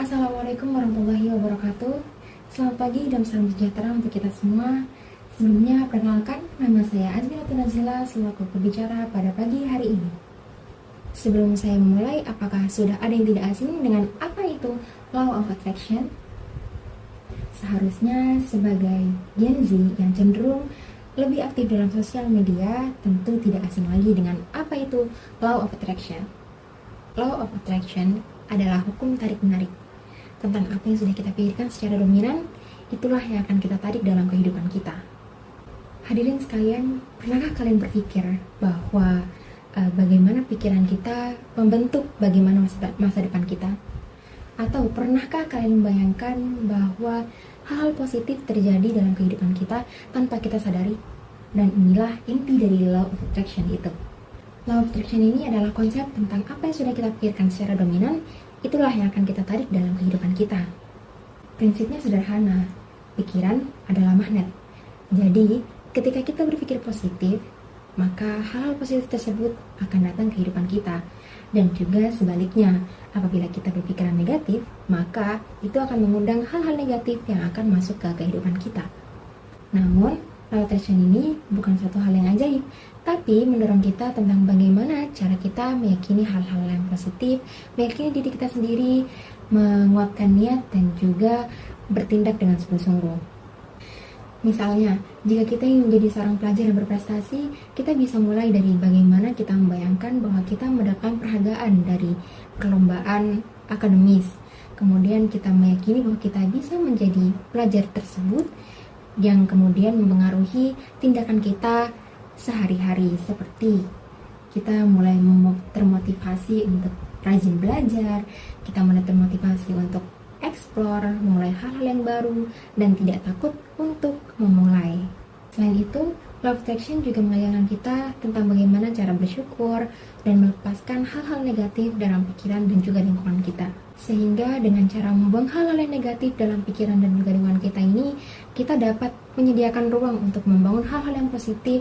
Assalamualaikum warahmatullahi wabarakatuh. Selamat pagi dan salam sejahtera untuk kita semua. Sebelumnya, perkenalkan, nama saya Azminatul Nazila selaku pembicara pada pagi hari ini. Sebelum saya mulai, apakah sudah ada yang tidak asing dengan apa itu Law of Attraction? Seharusnya sebagai Gen Z yang cenderung lebih aktif dalam sosial media, tentu tidak asing lagi dengan apa itu Law of Attraction. Law of Attraction adalah hukum tarik-menarik. Tentang apa yang sudah kita pikirkan secara dominan, itulah yang akan kita tarik dalam kehidupan kita. Hadirin sekalian, pernahkah kalian berpikir bahwa bagaimana pikiran kita membentuk bagaimana masa depan kita? Atau pernahkah kalian membayangkan bahwa hal-hal positif terjadi dalam kehidupan kita tanpa kita sadari? Dan inilah inti dari Law of Attraction itu. Law of Attraction ini adalah konsep tentang apa yang sudah kita pikirkan secara dominan, itulah yang akan kita tarik dalam kehidupan kita. Prinsipnya sederhana, pikiran adalah magnet. Jadi, ketika kita berpikir positif, maka hal-hal positif tersebut akan datang ke kehidupan kita. Dan juga sebaliknya, apabila kita berpikiran negatif, maka itu akan mengundang hal-hal negatif yang akan masuk ke kehidupan kita. Namun, Law of Attraction ini bukan suatu hal yang ajaib, tapi mendorong kita tentang bagaimana cara kita meyakini hal-hal yang positif, meyakini diri kita sendiri, menguatkan niat, dan juga bertindak dengan sungguh-sungguh. Misalnya, jika kita ingin menjadi seorang pelajar yang berprestasi, kita bisa mulai dari bagaimana kita membayangkan bahwa kita mendapatkan penghargaan dari perlombaan akademis. Kemudian kita meyakini bahwa kita bisa menjadi pelajar tersebut yang kemudian mempengaruhi tindakan kita sehari-hari, seperti kita mulai termotivasi untuk rajin belajar, kita mulai termotivasi untuk explore, memulai hal-hal yang baru, dan tidak takut untuk memulai. Selain itu, Law of Attraction juga mengajarkan kita tentang bagaimana cara bersyukur dan melepaskan hal-hal negatif dalam pikiran dan juga lingkungan kita. Sehingga dengan cara membuang hal-hal yang negatif dalam pikiran dan juga lingkungan kita ini, kita dapat menyediakan ruang untuk membangun hal-hal yang positif,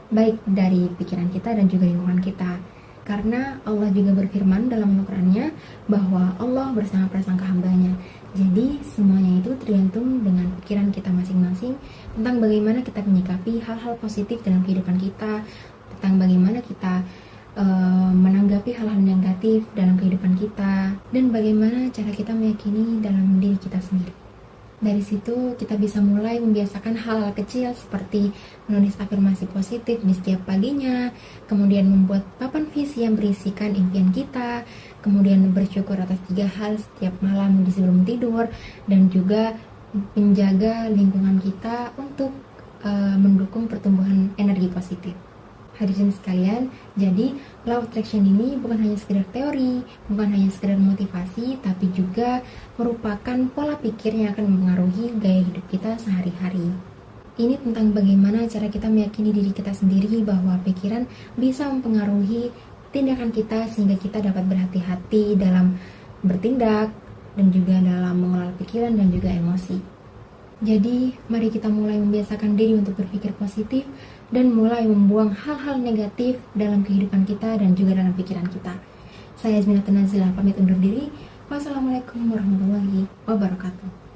baik dari pikiran kita dan juga lingkungan kita. Karena Allah juga berfirman dalam Al-Qur'annya bahwa Allah bersama prasangka hambanya. Jadi semuanya itu tergantung dengan pikiran kita masing-masing tentang bagaimana kita menyikapi hal-hal positif dalam kehidupan kita, tentang bagaimana kita menanggapi hal-hal negatif dalam kehidupan kita, dan bagaimana cara kita meyakini dalam diri kita sendiri. Dari situ kita bisa mulai membiasakan hal-hal kecil seperti menulis afirmasi positif di setiap paginya, kemudian membuat papan visi yang berisikan impian kita, kemudian bersyukur atas 3 hal setiap malam di sebelum tidur, dan juga menjaga lingkungan kita untuk mendukung pertumbuhan energi positif. Hadirin sekalian, jadi Law of Attraction ini bukan hanya sekedar teori, bukan hanya sekedar motivasi, tapi juga merupakan pola pikir yang akan mempengaruhi gaya hidup kita sehari-hari. Ini tentang bagaimana cara kita meyakini diri kita sendiri bahwa pikiran bisa mempengaruhi tindakan kita sehingga kita dapat berhati-hati dalam bertindak dan juga dalam mengelola pikiran dan juga emosi. Jadi, mari kita mulai membiasakan diri untuk berpikir positif dan mulai membuang hal-hal negatif dalam kehidupan kita dan juga dalam pikiran kita. Saya Azminatul Nazila pamit undur diri. Wassalamualaikum warahmatullahi wabarakatuh.